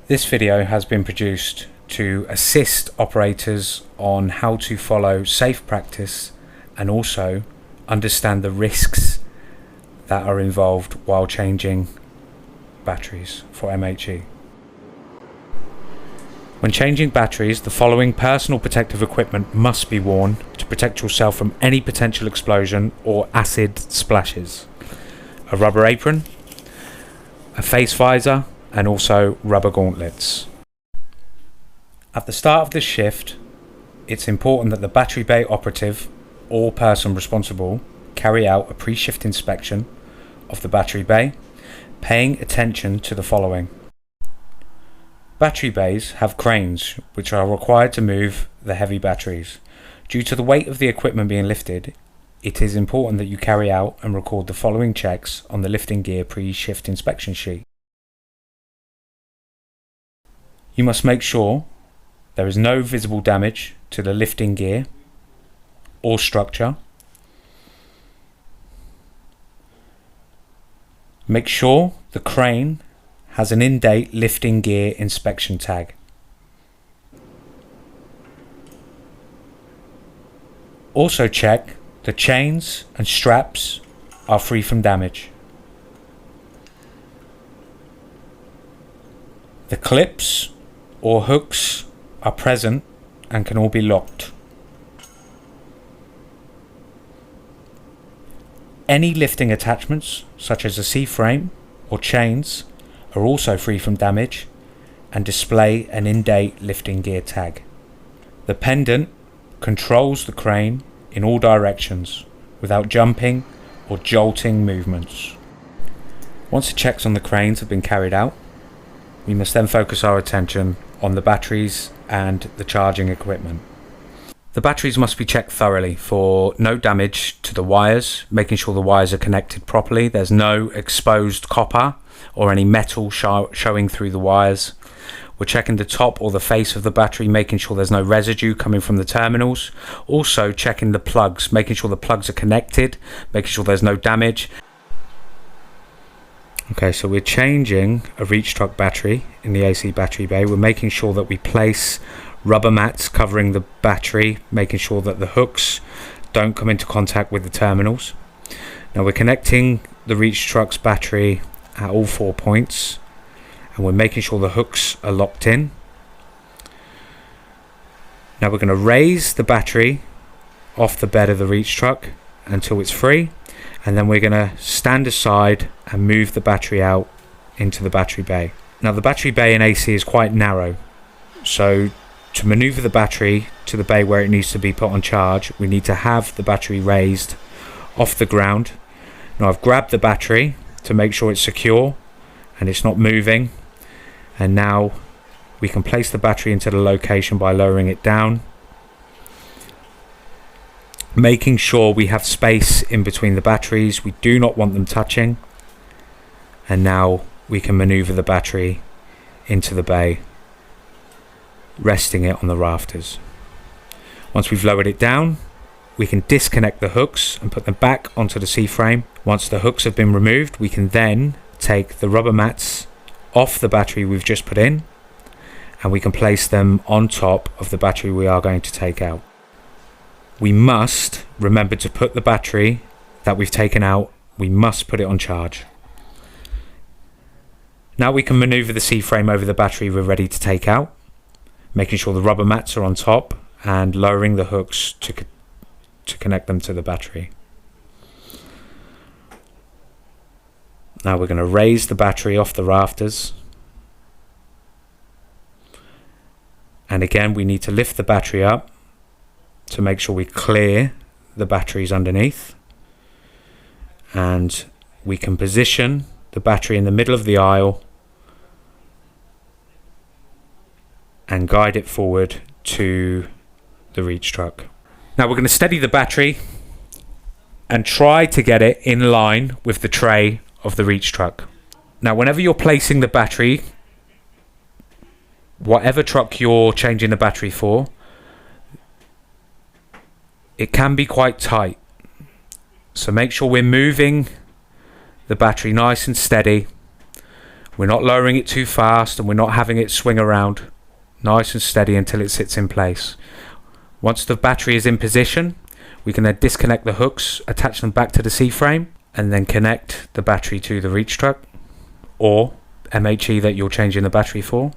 This video has been produced to assist operators on how to follow safe practice and also understand the risks that are involved while changing batteries for MHE. When changing batteries, the following personal protective equipment must be worn to protect yourself from any potential explosion or acid splashes. A rubber apron, a face visor, and also rubber gauntlets. At the start of the shift, it's important that the battery bay operative or person responsible carry out a pre-shift inspection of the battery bay, paying attention to the following. Battery bays have cranes which are required to move the heavy batteries. Due to the weight of the equipment being lifted, it is important that you carry out and record the following checks on the lifting gear pre-shift inspection sheet. You must make sure there is no visible damage to the lifting gear or structure. Make sure the crane has an in-date lifting gear inspection tag. Also check the chains and straps are free from damage. The clips or hooks are present and can all be locked. Any lifting attachments such as a C-frame or chains are also free from damage and display an in-date lifting gear tag. The pendant controls the crane in all directions without jumping or jolting movements. Once the checks on the cranes have been carried out, we must then focus our attention on the batteries and the charging equipment. The batteries must be checked thoroughly for no damage to the wires, making sure the wires are connected properly. There's no exposed copper or any metal showing through the wires. We're checking the top or the face of the battery, making sure there's no residue coming from the terminals. Also checking the plugs, making sure the plugs are connected, making sure there's no damage. Okay, so we're changing a reach truck battery in the AC battery bay. We're making sure that we place rubber mats covering the battery, making sure that the hooks don't come into contact with the terminals. Now we're connecting the reach truck's battery at all 4 points, and we're making sure the hooks are locked in. Now we're going to raise the battery off the bed of the reach truck until it's free, and then we're going to stand aside and move the battery out into the battery bay. Now the battery bay in AC is quite narrow, so to maneuver the battery to the bay where it needs to be put on charge, we need to have the battery raised off the ground. Now I've grabbed the battery to make sure it's secure and it's not moving, and now we can place the battery into the location by lowering it down, making sure we have space in between the batteries. We do not want them touching, and now we can maneuver the battery into the bay, resting it on the rafters. Once we've lowered it down, we can disconnect the hooks and put them back onto the C-frame. Once the hooks have been removed, we can then take the rubber mats off the battery we've just put in, and we can place them on top of the battery we are going to take out. We must remember to put the battery that we've taken out, we must put it on charge. Now we can maneuver the C-frame over the battery we're ready to take out, making sure the rubber mats are on top and lowering the hooks to connect them to the battery. Now we're going to raise the battery off the rafters, and again we need to lift the battery up to make sure we clear the batteries underneath, and we can position the battery in the middle of the aisle and guide it forward to the reach truck. Now we're going to steady the battery and try to get it in line with the tray of the reach truck. Now whenever you're placing the battery, whatever truck you're changing the battery for, it can be quite tight, so make sure we're moving the battery nice and steady We're not lowering it too fast, and we're not having it swing around. Nice and steady until it sits in place. Once the battery is in position, we can then disconnect the hooks, attach them back to the C-frame, and then connect the battery to the reach truck or MHE that you're changing the battery for.